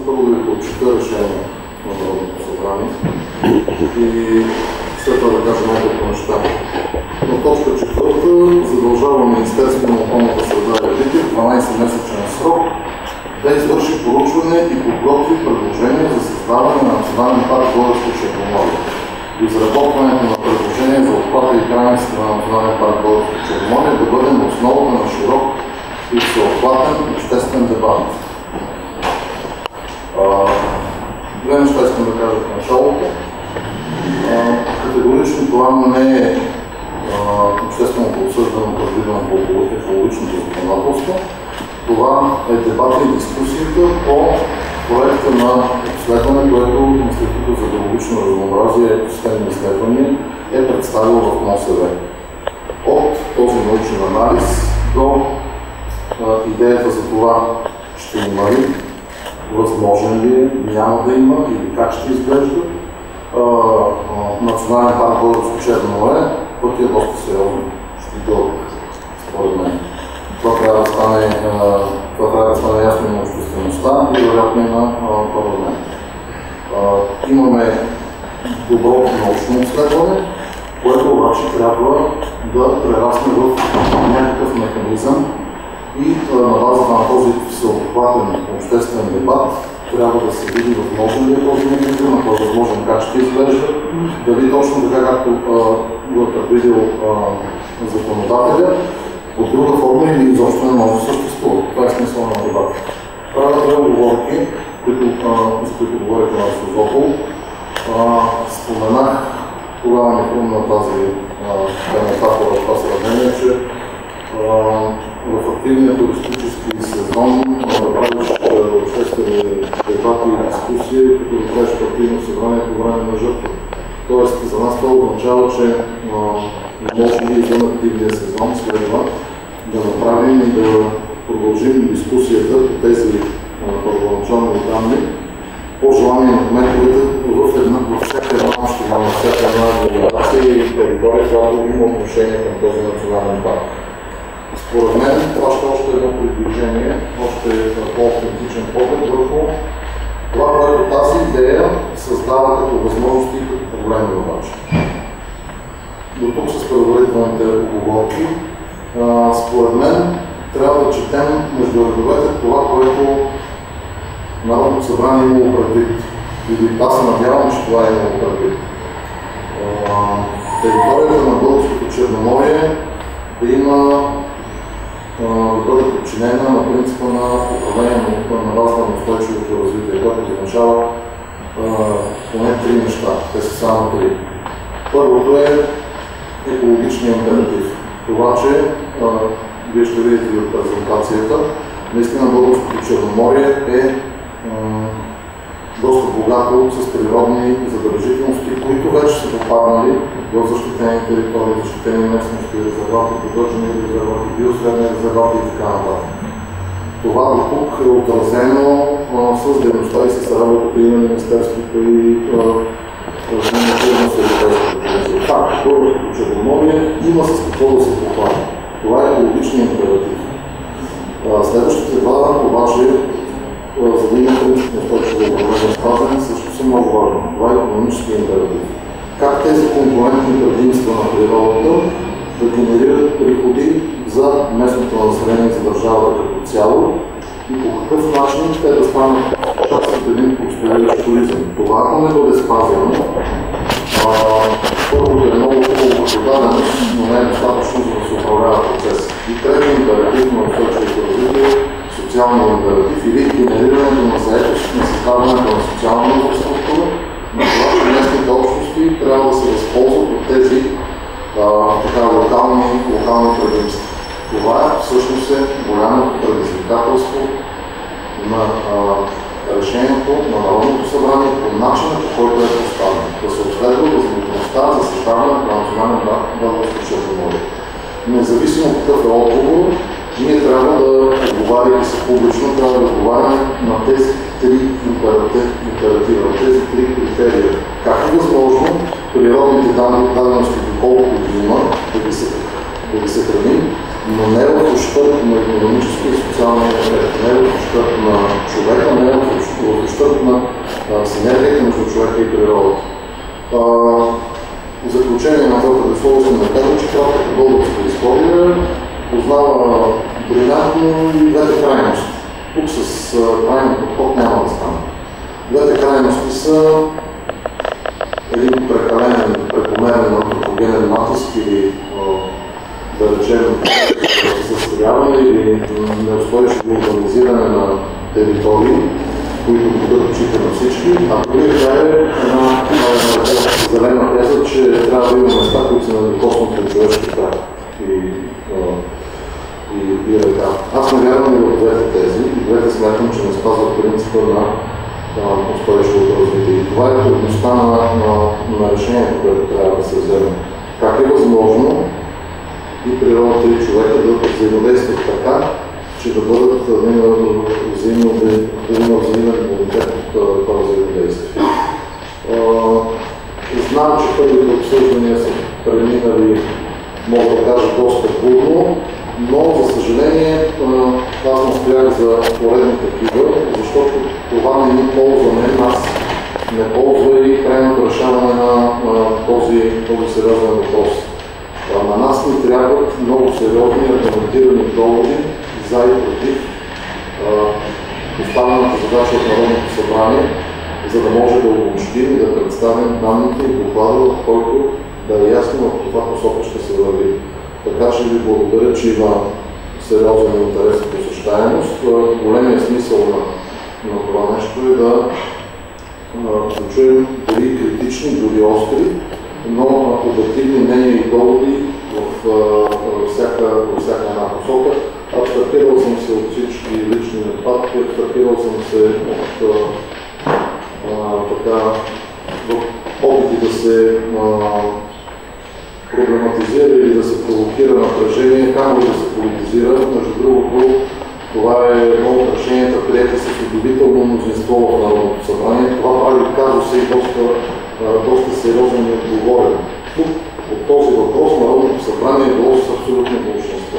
първо да ви прочита решение на Народното събрание и след това да кажа няколко неща. На точка 4 задължава Министерството на околната среда и водите в 12-месечен срок да извърши проучване и подготви предложение за създаване на национален парк Българско Черноморие. Изработването на предложение за обхвата и границите на национален парк Българско Черноморие да бъде на основата на широк и всеобхватен обществен дебат. Две неща искам да кажа в началото. Категорично това не е общественото обсъждане, предвидено по екологичното законодателство. Това е дебата и дискусията по проекта на изследване, което Институтът за биологично разнообразие и екосистемни изследвания е представил в МОСВ. От този научен анализ до идеята за това ще има ли, възможен ли е, няма да има или как ще изглежда национален парк Българско Черноморие, пътя е доста сериозно, ще дълъг, според мен. Това трябва да стане ясно на обществеността и вероятно на парламент. Имаме добро научно изследване, което обаче трябва да прерасне в някакъв механизъм и на базата на този всеобхватен обществен дебат трябва да се види възможен ли е този механизъм, ако е възможен как ще изглежда, дали точно така както го е предвидил законодателя, по друга форма или изобщо не може да съществува. Това е смисъл на дебата. Правя две оговорки, с които говорихме на Созопол. Споменах тогава ми хрумна тази метафора, това сравнение, че в активния туристически сезон да правиш обществени дебати и дискусии, като да правиш партийно събрание по време на жертва. Тоест, за нас това означава, че може би извън активния сезон следва да направим и да продължим дискусията по тези първоначални данни по желание на кметовете във всяка една община, на всяка една агломерация и територия, която има отношение към този национален парк. Според мен това ще е още едно приближение, още по-автентичен поглед върху това, което тази идея създава като възможности и като проблеми обаче. До тук с предварителните оговорки. Според мен трябва да четем между редовете това, което Народното събрание е имало предвид. И аз се надявам, че това е имало предвид. Територията на Българското Черноморие да бъде подчинена на принципа на управление на базата на устойчивото развитие, което означава поне три неща. Те са само три. Първото е екологичният императив. Това, че вие ще видите от презентацията, наистина Българското Черноморие е доста богато с природни забележителности, които вече са попаднали в защитени територии, защитени местности, резервати, поддържани резервати, биосферни резервати и така нататък. Това до тук е отразено с дейността и с работата и на Министерството и Министерството на Европейската комисия. Факт, Българското Черноморие има с какво да се похвали. Това е екологичният императив. Следващите два обаче, за да има принцип на устойчиво управление спазване, също са много важни. Това е икономическия императив. Как тези конкурентни предимства на природата да генерират приходи за местното население, за държавата като цяло и по какъв начин те да станат част от един постоянен туризъм. Това, ако не бъде спазено, първото е много хубаво продаденост, но не е достатъчно за да се управлява процес. И трети императив на устойчивото развитие, социалния императив или генерирането на заетост, на създаването на социална инфраструктура, на това, че местните общности трябва да се възползват от тези локални предимства. Това всъщност е голямо предизвикателство на решението на Народното събрание по начина, по който е поставено. Да се обследва възможността за създаване на национален парк Българско Черноморие. Независимо какъв е отговор, ние трябва да отговаряме се публично, трябва да отговаряме на тези три императива, тези три критерия. Как е възможно природните дадености, доколкото ги има, да ги съхраним, но не е в ущърб на икономически и социалния ефект, не е в ущърб на човека, не е в ущърб човека и природата. В заключение на това предисловие съм да кажа, че кратката българска история познава брилянтно и двете крайности. Тук с крайния подход няма да стане. Двете крайности са един прекомерен антропогенен натиск или да речем застрояване или неустойчиво урбанизиране на територии, които бъдат очите на всички, а дори това е една зелена теза, че трябва да има места, които са недокоснати от човешки прах и река. Аз не вярвам и в двете тези и двете смятам, че не спазват принципа на устойчивото развитие. И това е трудността на решението, което трябва да се вземе. Как е възможно и природата и човека да взаимодействат така, че да бъдат взаимоимунитет от това взаимодействие. Знам, че първите обсъждания са преминали, мога да кажа, доста бурно, но за съжаление аз настоях за поредни такива, защото това не ни ползва мен, аз не ползва и крайното решаване на този сериозен въпрос. На нас ни трябват много сериозни аргументирани доводи за и против поставената задача от Народното събрание, за да може да обобщим и да представим данните и доклада, в който да е ясно в каква посока ще се върви. Така че ви благодаря, че има сериозен интерес и посещаемост. Големият смисъл на това нещо е да чуем дори критични, дори остри, но обективни мнения и доводи в всяка една посока. Абстрахирал съм се от всички лични нападки, абстрахирал съм се от опити да се проблематизира или да се провокира напрежение, камо да се политизира. Между другото, това е едно от решенията, приети с удивително мнозинство в Народното събрание. Това прави казуса и доста сериозен и отговорен. Тук от този въпрос Народното събрание е било с абсолютно большинство.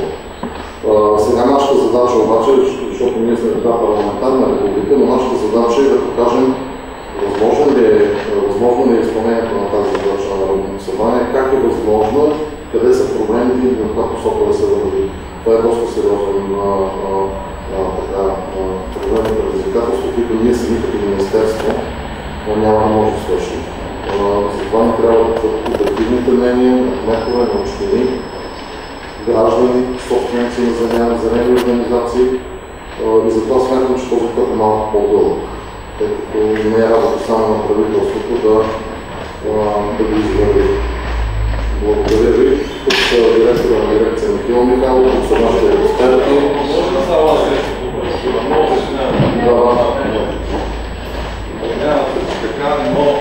Сега нашата задача обаче, защото ние сме една парламентарна република, но нашата задача е да покажем възможно ли е изпълнението на тази задача на Народното събрание, как е възможно, къде са проблемите и на каква посока да се върви. Това е доста сериозен проблем и предизвикателство, които ние сами като министерство няма да може да свършим. Затова ни трябват обективните мнения на кметове, на общини, граждани, собственици на зелени организации и затова смятам, че този път е малко по-дълъг, тъй като не е работа само на правителството да го извърви. Благодаря ви. Тук са директора на дирекция Михаил Михайлов, тук са нашите експерти. Може да става аз нещо? Така, не мога.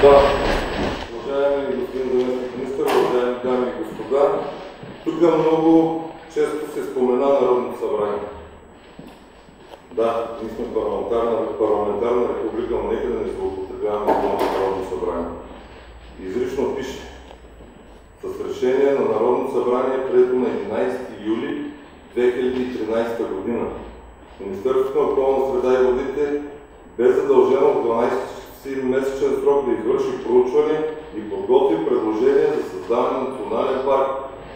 Да. Уважаеми господин заместник-министър, уважаеми дами и господа, тук много често се спомена Народното събрание. Да, ние сме парламентарна република, но нека да не злоупотребяваме Народно събрание. Изрично пише: с решение на Народно събрание, прието на 11 юли 2013 година, Министерството на околна среда и водите бе задължено в 12-месечен срок да извърши проучване и подготви предложение за създаване на национален парк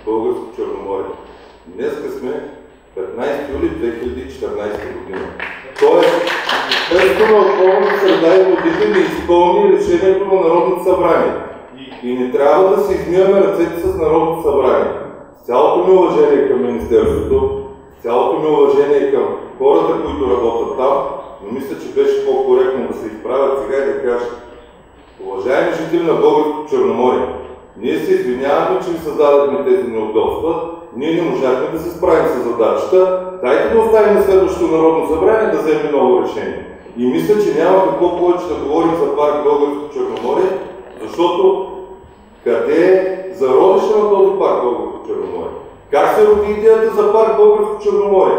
Българско Черноморие. Днеска сме 15 юли 2014 година. Тоест, Министерството на околната среда и водите не изпълни решението на Народното събрание. И не трябва да се измиваме ръцете с Народното събрание. С цялото ми уважение към Министерството, с цялото ми уважение към хората, които работят там, но мисля, че беше по-коректно да се изправят сега и да кажат: уважаеми жители на Българското Черноморие, ние се извиняваме, че ви създадахме тези неудобства, ние не можахме да се справим с задачата, дайте да оставим на следващото Народно събрание да вземе ново решение. И мисля, че няма какво повече да говорим за парк Българско Черноморие, защото къде е зародище на този парк Българско Черноморие? Как се роди идеята за парк Българско Черноморие?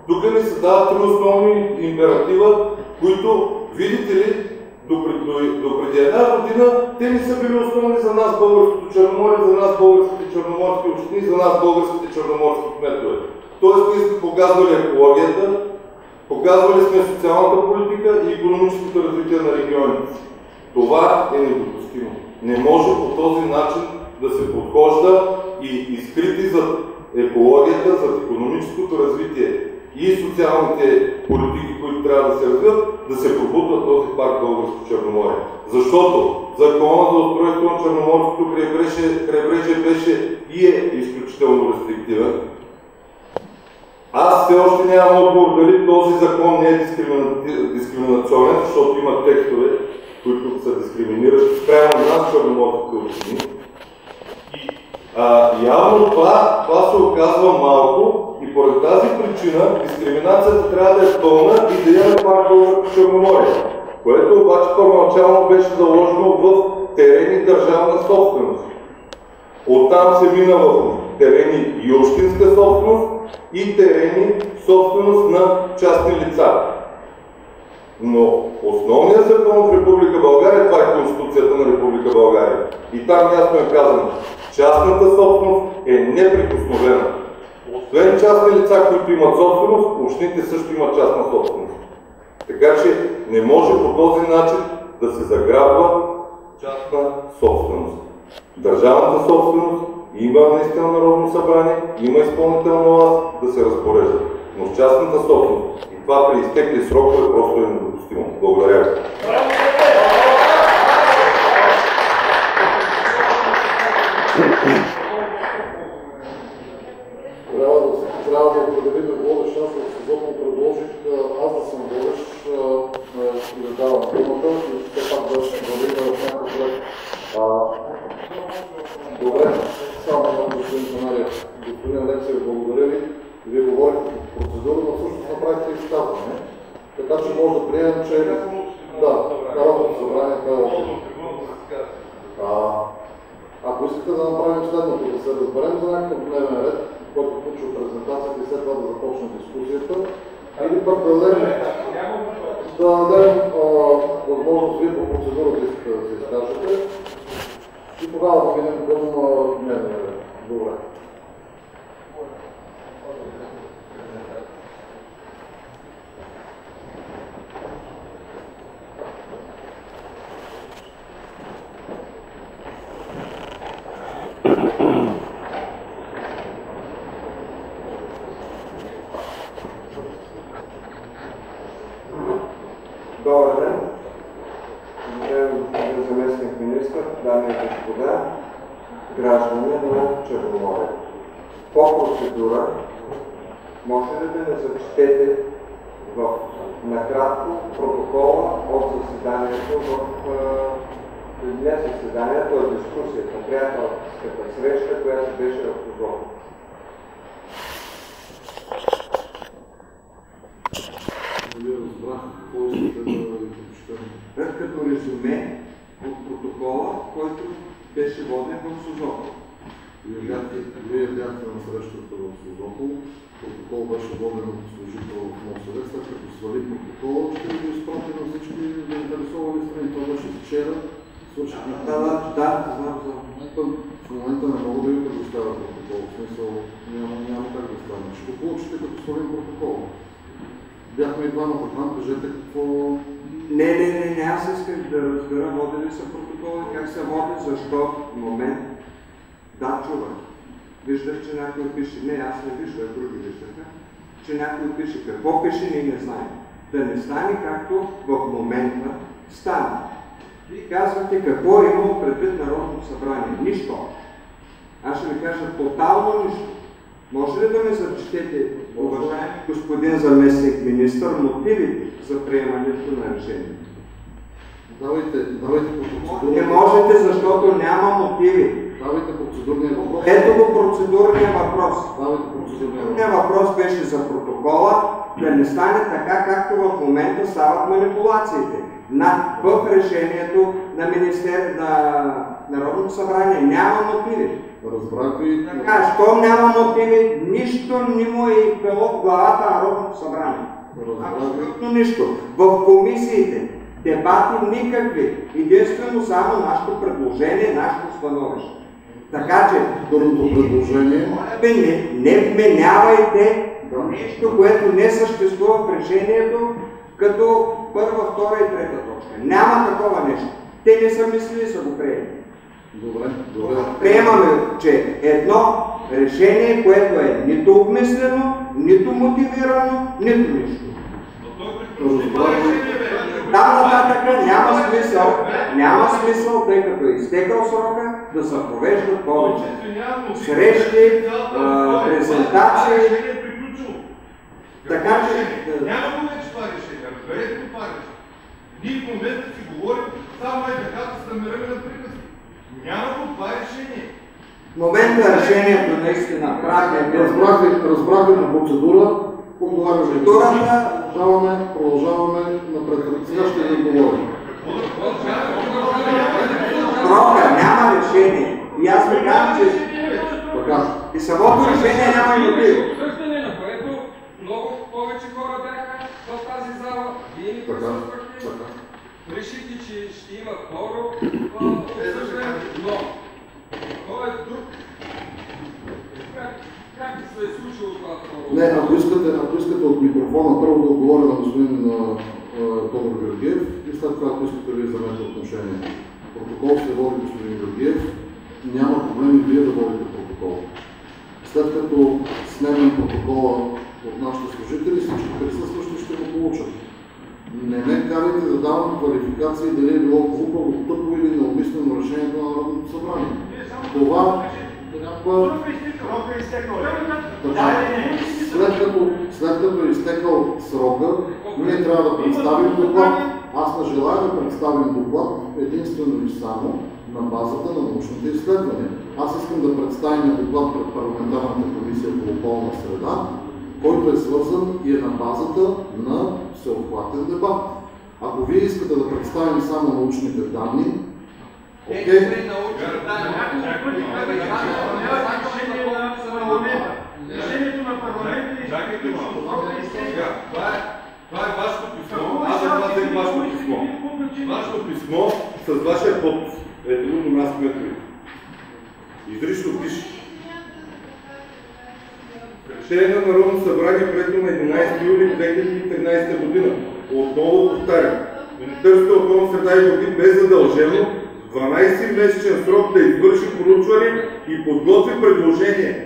Тук ни се дават три основни императива, които, видите ли, допреди една година те не са били основни за нас Българското Черноморие, за нас българските черноморски общини, за нас българските черноморски кметове. Тоест ние сме погазвали екологията, Показвали сме социалната политика и икономическото развитие на регионите. Това е недопустимо. Не може по този начин да се подхожда и скрити зад екологията, зад икономическото развитие и социалните политики, които трябва да се развиват, да се пробутва този парк Българско Черноморие. Защото Законът за устройство на Черноморското крайбрежие беше и е изключително рестриктивен. Аз все още нямам отговор дали този закон не е дискриминационен, защото има текстове, които са дискриминиращи спрямо нас, черноморските общини. Явно това се оказва малко и поради тази причина дискриминацията трябва да е пълна и да има парк Българско Черноморие, което обаче първоначално беше заложено в терени държавна собственост. Оттам се мина в терени и общинска собственост и терени собственост на частни лица. Но основният закон в Република България, това е Конституцията на Република България. И там ясно е казано, частната собственост е неприкосновена. Освен частни лица, които имат собственост, общините също имат частна собственост. Така че не може по този начин да се заграбва частна собственост. Държавната собственост има наистина Народно събрание, има изпълнителна власт да се разпорежда. Но с частната собственост и това при изтекли срокове просто е недопустимо. Благодаря. Трябва да определим водещ. Аз в Созопол предложих аз да съм водещ и да давам думата и все пак да вървим в някакъв проект. Добре, само господин Канарев. Господин Алексеев, благодаря ви. Вие говорите по процедура, но всъщност направихте изказване. Така че може да приемем, че Народното събрание ако искате да направим следното, да се разберем за някакъв дневен ред, който включва презентацията и след това да започне дискусията, или пък да дадем възможност вие по процедурата искате да се изкажете и тогава да минем към дневния ред. Добре. Добър ден, господин заместник министър, дами и господа, граждани на Черноморие. По процедура, може ли да не зачетете накратко протокола от заседанието днес заседанието е дискусията, приятелската среща, която беше в Созопол. Като резюме от протокола, който беше воден в Созопол. Вие бяхте на срещата в Созопол. Протокол беше воден от служител в МОСВ. След като свали протокола, ще ви го изпратя на всички заинтересовани страни. Това беше вчера. Свършихме. В момента не мога да ви предоставя протокол. В смисъл няма как да стане. Ще го получите като свалим протокол. Бяхме и двамата там, кажете какво... Не, аз исках да разбера водили са протоколи, как се води, защо в момент. Да, чувах. Виждах, че някой пише. Не, аз не виждах, други виждаха. Че някой пише. Какво пише, ние не знаем. Да не стане както в момента стане. Вие казвате какво е имало предвид Народното събрание. Нищо. Аз ще ви кажа тотално нищо. Може ли да ме зачетете, уважаеми господин заместник министър, мотивите за приемането на решението? Давайте по процедурния. Не можете, защото няма мотиви. Давайте процедурния въпрос. Ето го процедурния въпрос. Давайте процедурния въпрос. Процедурният въпрос беше за протокола, да не стане така, както в момента стават манипулациите. В решението на Народното събрание няма мотиви. Разбрах ви. Така, щом няма мотиви, нищо не му е било в главата на Народното събрание. Абсолютно нищо. В комисиите дебати никакви. Единствено само нашето предложение, нашето становище. Така че, другото предложение. Не вменявайте Нещо, което не съществува в решението като първа, втора и трета точка. Няма такова нещо. Те не са мислили, са го приели. Добре. Приемаме, че едно решение, което е нито обмислено, нито мотивирано, нито нищо. Там нататък няма смисъл, тъй като е изтекал срока, да се провеждат повече срещи, презентации. Така че... Няма го вече това решение, разберете го това решение. Ние в момента си говорим, само е така да се намираме на приказки. Няма го това решение. В момента решението наистина прави. Разбрахме на процедура. Продължаваме напред. Сега ще ви говорим. Срока няма решение. И аз ви казвам, че и самото решение няма и мотив. Обсъждане, на което много повече хора бяха в тази зала. Вие ни присъствахте. Решите, че ще има второ обсъждане, но това е друг. Как се е случило това второ? Не, ако искате от микрофона, първо да отговоря на господин Тодор Георгиев и след това, ако искате ви вземете отношение. Протокол се води господин Георгиев, няма проблеми вие да водите протокол. След като снемем протокола от нашите служители, всички присъстващи ще го получат. Не ме карайте да давам квалификации дали е било глупаво, тъпо или необмислено решението на Народното събрание. Това трябва... След като е изтекал срока, ние трябва да представим доклад. Аз не желая да представим доклад единствено и само на базата на научните изследвания. Аз искам да представим доклад пред парламентарната комисия по околна среда, който е свързан и е на базата на всеобхватен дебат. Ако вие искате да представим само научните данни, окей. Решението на парламента е... Чакайте малко. Това е вашето писмо. Аз за това взех вашето писмо. Вашето писмо с вашия подпис. Ето го до нас кметове. Изрично пише. Решение на Народно събрание, прието на 11 юли 2013 година. Отново повтарям. Министерството на околна среда и води без задължено 12-месечен срок да извърши проучване и подготви предложение.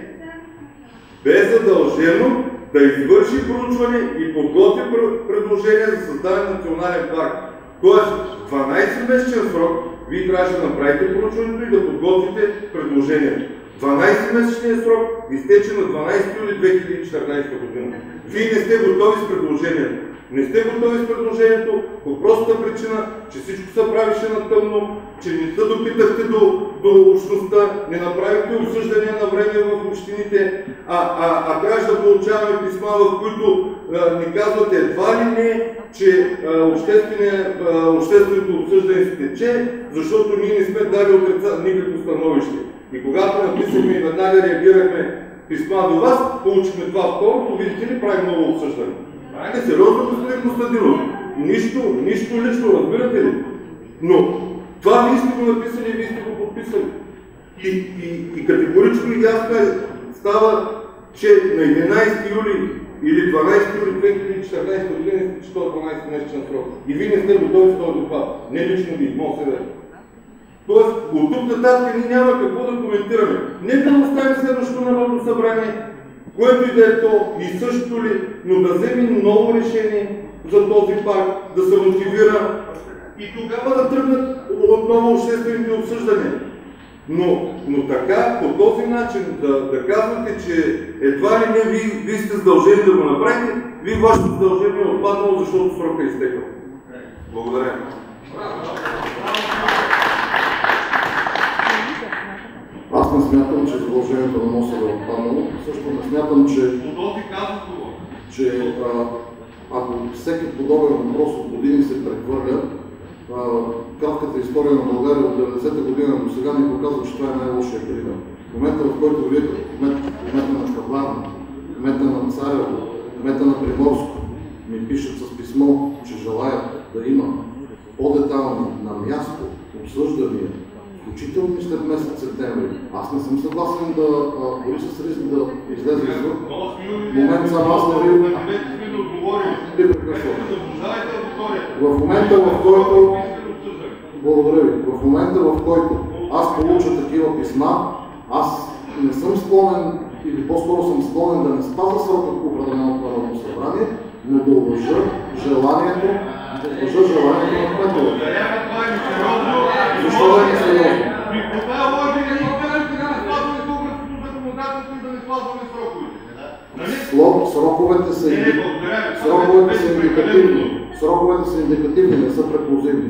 Без задължено да извърши проучване и подготви предложение за създаване на национален парк. Тоест, 12-месечен срок, вие трябваше да направите проучването и да подготвите предложението. 12-месечният срок изтече на 12 юли 2014 година. Вие не сте готови с предложението. Не сте готови с предложението по простата причина, че всичко се правише на тъмно, че не се допитахте до общността, не направихте обсъждания на време в общините, а трябваше да получаваме писма, в които ни казвате едва ли не, че общественото обсъждане се тече, защото ние не сме дали никакво становище. И когато написахме и веднага реагирахме писма до вас, получихме това второто, видите ли, правим ново обсъждане. Не, сериозно, господин Костадинов. Нищо лично, разбирате ли? Но това вие сте го написали и вие сте го подписали. И категорично и ясно става, че на 11 юли или 12 юли 2014 година изтича този 12-месечен срок. И вие не сте готови с този доклад. Не лично ви, може се да. Тоест, от тук нататък ние няма какво да коментираме. Нека да оставим следващото Народно събрание, което и да е то, и същото ли, но да вземе ново решение за този парк, да се мотивира и тогава да тръгнат отново обществените обсъждания. Но така, по този начин, да казвате, че едва ли не вие сте задължени да го направите, вие вашето задължение е отпаднало, защото срока е изтекал. Благодаря. Аз не смятам, че задължението на МОСВ е отпаднало. Също не смятам, че ако всеки подобен въпрос от години се прехвърля, кратката история на България от 90-та година до сега ни показва, че това е най-лошия пример. В момента, в който вие като кмета на Каварна, кмета на Царево, кмета на Приморско ми пишат с писмо, че желаят да има по-детайлни на място обсъждания, включително и след месец септември. Аз не съм съгласен да дори с риск да излезе извън. Момент само аз не ви прекъсвам. В момента, в който... Благодаря ви. В момента, в който аз получа такива писма, аз не съм склонен, или по-скоро съм склонен да не спазя срока по определено Народно събрание, но да уважа желанието на кметовете. Защо да не сериозно? Сроковете са индикативни, не са преклузивни.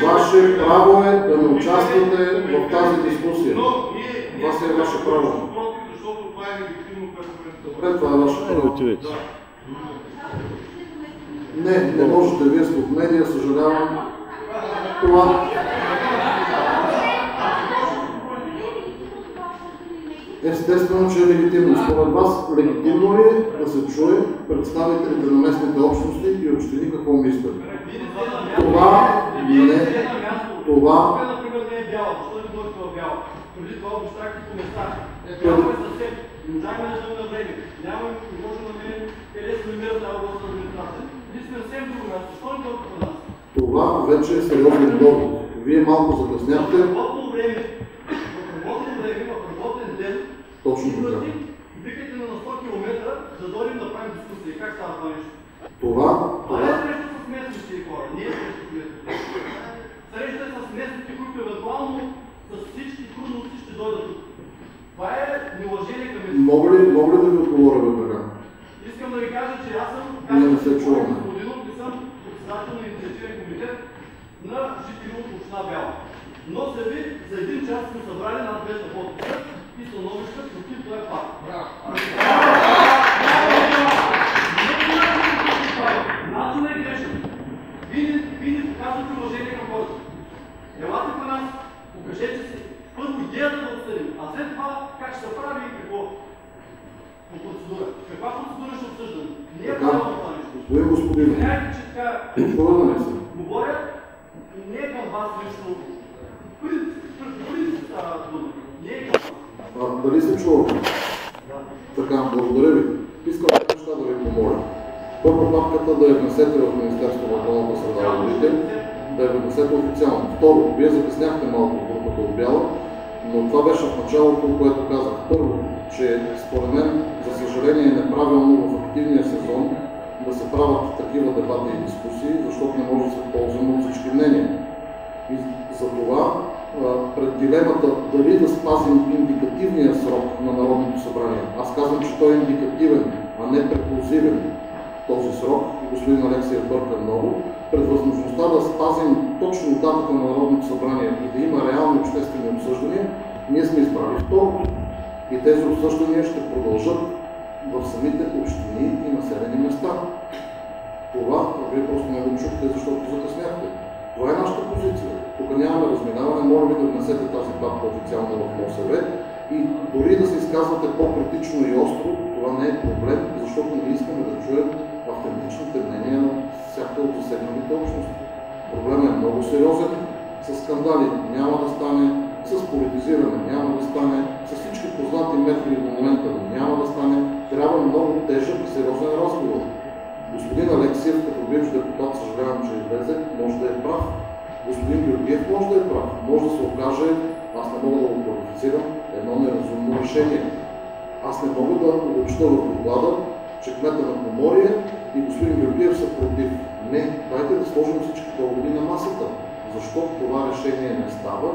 Ваше право е да не участвате в тази дискусия. Това си е ваше право. Добре, това е ваше право. Не можете, вие сте от медия, съжалявам. Това... Естествено, че е легитимно. Според вас, легитимно ли е да се чуе представителите на местните общности и общини какво мислят? Това не... Това... Преди това обещахте по места. Нямаме съвсем. Можахме да сме на време. Нямаме, може да намерим къде се намира тази областна администрация. Ние сме съвсем друго място. Защо не толкова на нас? Това вече е сериозен довод. Вие малко закъсняхте. В работно време, в работен ден, точно така. Викайте на 100 км да дойдем да правим дискусия. Как става това нещо? Това е среща с местните хора. Не е среща с местните. Среща е с местните, които евентуално с всички трудности ще дойдат тук. Това е неуважение към местните. Мога ли да ви отговоря веднага? Искам да ви кажа, че аз съм Господинов и съм председател на инициативен комитет на жители от община Бяла. Но за един час сме събрали над 200 подписа и становища против този факт. Начинът е грешен. Вие не показвате уважение към хората. Елате по нас, покажете се. Първо идеята да обсъдим, а след това как ще се прави и какво по процедура. Каква процедура ще обсъждаме? Не е правилно това нещо. Господин. Знаете, че така... Говоря не е към вас лично. Принцип става дума. Не е към вас. Дали се чува? Така, благодаря ви. Искам неща да ви помоля. Първо папката да я внесете в Министерството на околната среда и водите, да я внесете официално. Второ, вие закъсняхте малко групата от Бяла, но това беше в началото, което казах. Първо, че според мен, за съжаление, е неправилно в активния сезон да се правят такива дебати и дискусии, защото не може да се ползваме от всички мнения. И за това, пред дилемата дали да спазим индикативния срок на Народното събрание, аз казвам, че той е индикативен, а не преклузивен този срок, и господин Алексиев бърка много, пред възможността да спазим точно датата на Народното събрание и да има реални обществени обсъждания, ние сме избрали второто. И тези обсъждания ще продължат в самите общини и населени места. Това вие просто не го чухте, защото закъсняхте. Това е нашата позиция. Тук нямаме разминаване, моля ви да внесете тази папка официално в МОСВ и дори да се изказвате по-критично и остро, това не е проблем, защото не искаме да чуем автентичните мнения на всяка от засегнатите общности. Проблемът е много сериозен, с скандали няма да стане, с политизиране няма да стане, с всички познати методи до момента няма да стане. Трябва много тежък и сериозен разговор. Господин Алексиев, като бивш депутат, съжалявам, че излезе, може да е прав. Господин Георгиев може да е прав. Може да се окаже, аз не мога да го квалифицирам, едно неразумно решение. Аз не мога да обобща в доклада, че кмета на Поморие и господин Георгиев са против. Не, дайте да сложим всички доводи на масата. Защо това решение не става?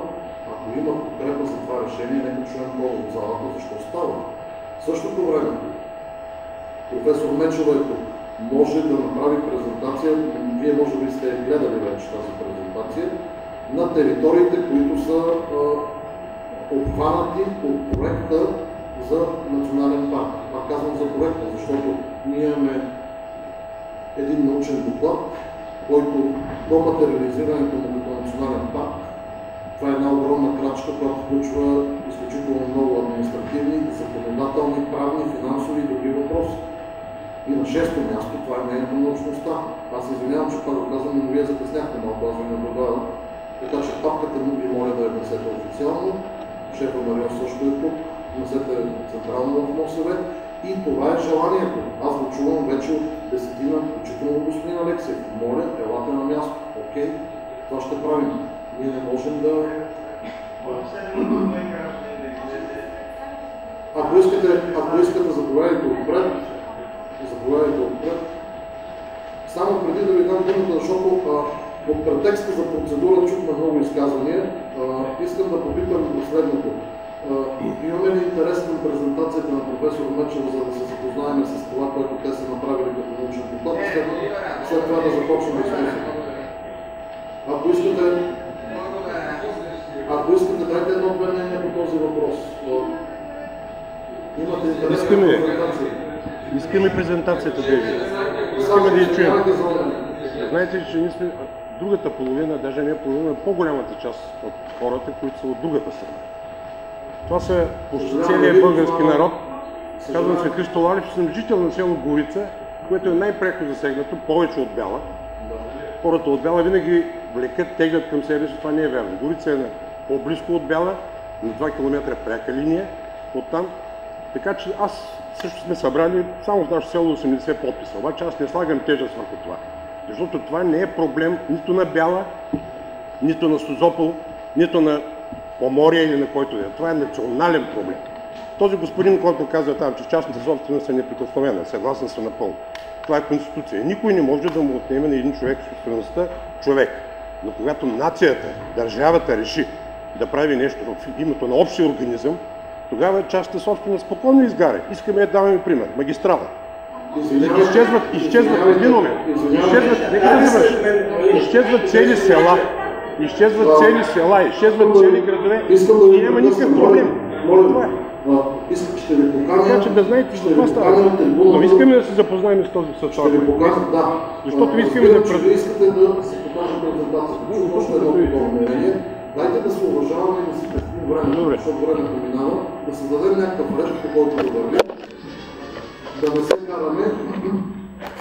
Ако има подкрепа за това решение, нека чуем хора от залата, защо става. В същото време, професор Мечева е тук. Може да направи презентация, вие може би сте гледали вече тази презентация, на териториите, които са обхванати от проекта за национален парк. Пак казвам за проекта, защото ние имаме един научен доклад, който до материализирането му като национален парк, това е една огромна крачка, която включва изключително много административни, законодателни, правни, финансови и други въпроси. И на шесто място, това е нейната научността. Аз се извинявам, че пак го казвам, но вие закъсняхте малко, аз ви наблюдавам. Така че папката му ви моля да я внесете официално. Шефа на РИОС също е тук, внесете централно в МОСВ. И това е желанието. Аз го чувам вече от десетина, включително от господин Алексиев. Моля, елате на място. Окей, това ще правим. Ние не можем да... Ако искате, заповядайте отпред. Само преди да ви дам думата, защото под претекста за процедура чухме много изказвания, искам да попитам следното. Имаме ли интерес към презентацията на професор Мечева, за да се запознаем с това, което те са направили като научен подход, след това да започнем дискусията. Ако искате, дайте едно-две мнения по този въпрос. Имате интерес към презентацията? Искаме презентацията да видим. Искаме да я чуем. Знаете ли, че ние сме другата половина, даже не половина, по-голямата част от хората, които са от другата страна. Това са почти целият български народ. Казвам се Христо Лалев, че съм жител на село Горица, което е най-пряко засегнато, повече от Бяла. Хората от Бяла винаги влекат, теглят към себе си, това не е вярно. Горица е по-близко от Бяла, на 2 км пряка линия оттам. Така че аз също сме събрали само в нашето село 80 подписа, обаче аз не слагам тежест върху това. Защото това не е проблем нито на Бяла, нито на Созопол, нито на Поморие или на който да е. Това е национален проблем. Този господин, който казва там, че частната собственост е неприкосновена, съгласен съм напълно. Това е конституция. Никой не може да му отнеме на един човек собствеността човек. Но когато нацията, държавата реши да прави нещо в името на общия организъм, тогава частната собственост спокойно изгаря. Искаме да даваме пример. Магистрала. Изчезват един момент. Изчезват цели села. Изчезват цели градове и няма никакъв проблем. Ще ви покажа. Така че да знаете за това става. Но искаме да се запознаем с този състав. Ще ви покажа, да. Защото искаме да Вие искате да се покаже презентацията. Още едно подобно мнение. Дайте да се уважаваме и да си пестим време, защото времето минава, да създадем някакъв ред, по който да върви, да не се караме.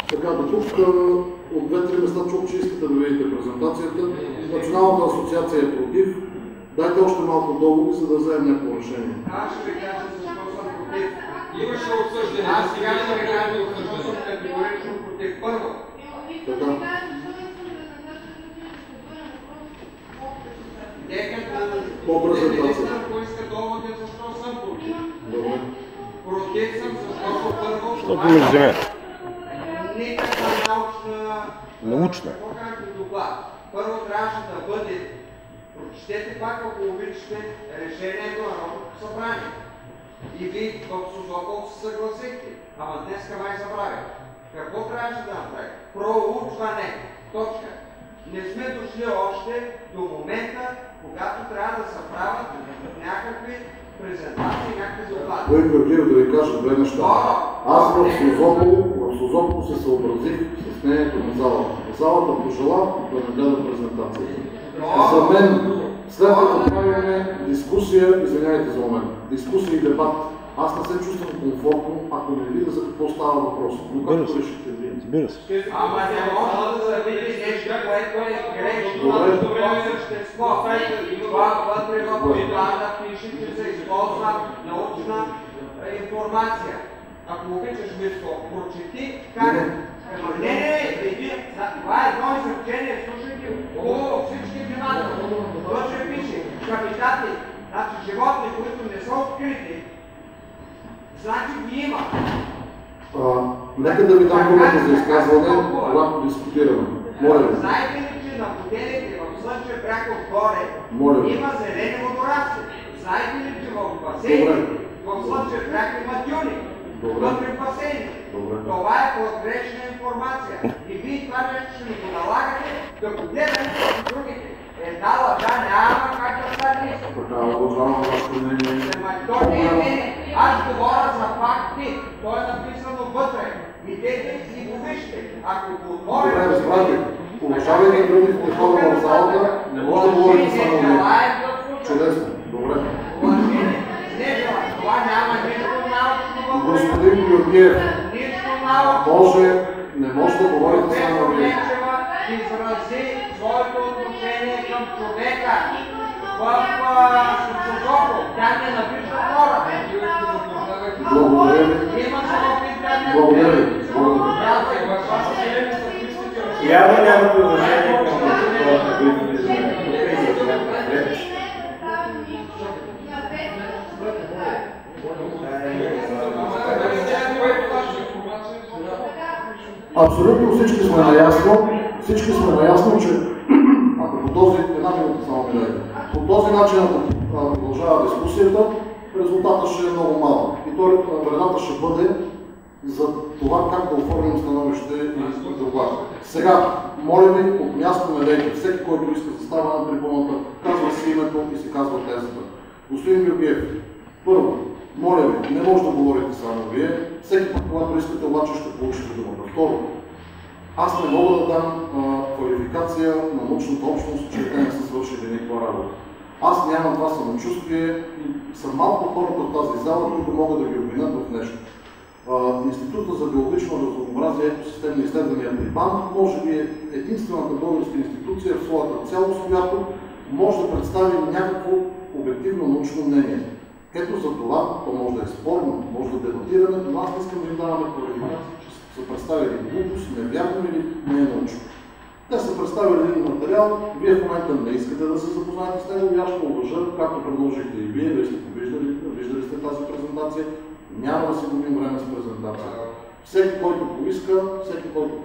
Така, до тук от 2-3 места чух, че искате да видите презентацията. Националната асоциация е против. Дайте още малко долу, за да вземем някакво решение. Аз ще ви кажа защо съм против. Имаше обсъждане. Аз сега ще ви кажа защо съм категорично против. Първо. Така. По презентация. Поиска доводи защо съм против. Добре. Против съм, защото първо Защото не вземе. никаква Научна. доклад. Първо трябваше да бъде, прочетете пак, ако обичате, решението на Народното събрание. И вие в Созопол се съгласихте. Ама днеска май забравя. Какво трябваше да направи? Проучване. Точка. Не сме дошли още до момента, когато трябва да се правят някакви презентации, някакви доклади. Кой Георгиев да ви кажа две неща. Аз в Созопол се съобразих с мнението на залата. Залата пожела да не гледа презентацията. За мен, след като правим дискусия, извиняйте за момент, дискусия и дебат, аз не се чувствам комфортно, ако не видя за какво става въпрос. Но както решите вие. Ама не може да се види нещо, което е грешно Добре. на същество. Това вътре в доклада пише, че се използва научна информация. Ако обичаш мисто, прочети как... Не, това е едно изречение, слушайте всички внимателно. Вътре пише, капитати, значи животни, които не са открити, значи ги има. Нека да ви дам думата за изказване, когато дискутираме. Моля ви. Знаете ли, че на хотелите в Слънчев бряг отгоре има зелени водорасли? Знаете ли, че в басейните в Слънчев бряг има дюни? Вътре в басейните. Това е погрешна информация. И вие това нещо ще ми го налагате, да го гледаме с другите. Една лъжа няма как да стане. Така, уважавам вашето мнение. То не е мене. Аз говоря за факти. То е написано вътре. Идете и го вижте. Ако го отворите... Добре, разбрате. Уважавайте другите хора в залата, не може да говорите само мнение. Чудесно. Добре. Не, това няма нищо научно вътре. Господин Георгиев. Нищо научно не може да говорите само вие. Изрази своето отношение към човека в Сухото. Тя ненавижда хора. Благодаря ви. Имаше опит да Благодаря ви. Явно нямате уважение към хората, които сме тук и заснемат. Абсолютно всички сме наясно, че ако по този, една минута само ми дайте, по този начин, ако продължава дискусията, резултатът ще е много малък. И вредата ще бъде за това как да оформим становище и доклад. Сега, моля ви, от място не дейте. Всеки, който иска да става на трибуната, казва си името и си казва тезата. Господин Георгиев, първо, моля ви, не може да говорите само вие. Всеки път, когато искате, обаче ще получите думата. Второ, аз не мога да дам квалификация на научната общност, че те не са свършили никаква работа. Аз нямам това самочувствие и съм малко хората в тази зала, които могат да ги обвинят в нещо. Института за биологично разнообразие и екосистемни изследвания при БАН може би е единствената българска институция в своята цялост, която може да представи някакво обективно научно мнение. Ето за това, то може да е спорно, може да дебатираме, но аз не искам да им даваме квалификация, че са представили глупост, невярно или не е научно. Те са представили един материал, вие в момента не искате да се запознаете с него и аз ще уважа, както предложихте и вие сте виждали сте тази презентация, няма да си губим време с презентация. Всеки, който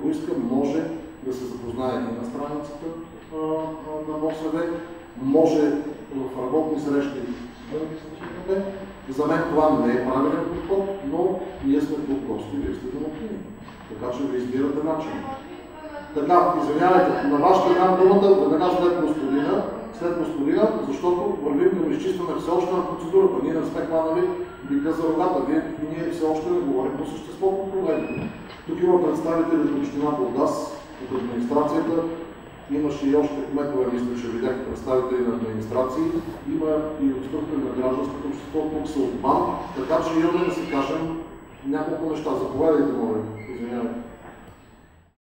поиска, може да се запознае и на страницата на МОСВ, може в работни срещи да ги слушате. За мен това не е правилен подход, но ние сме тук гости, вие сте домакини. Така че ви избирате начин. Така, извинявайте, на вас ще дам думата веднага след господина, защото вървим към изчистване все още на процедурата. Ние не сме хванали бика за рогата. Ние все още не говорим по същество по проблемите. Тук има представители от община Бургас, от администрацията. Имаше и още кметове, мисля, че видях представители на администрации. Има и от структури на гражданското общество, тук са от БАН, така че имаме да си кажем няколко неща. Заповядайте, моля. Извинявайте.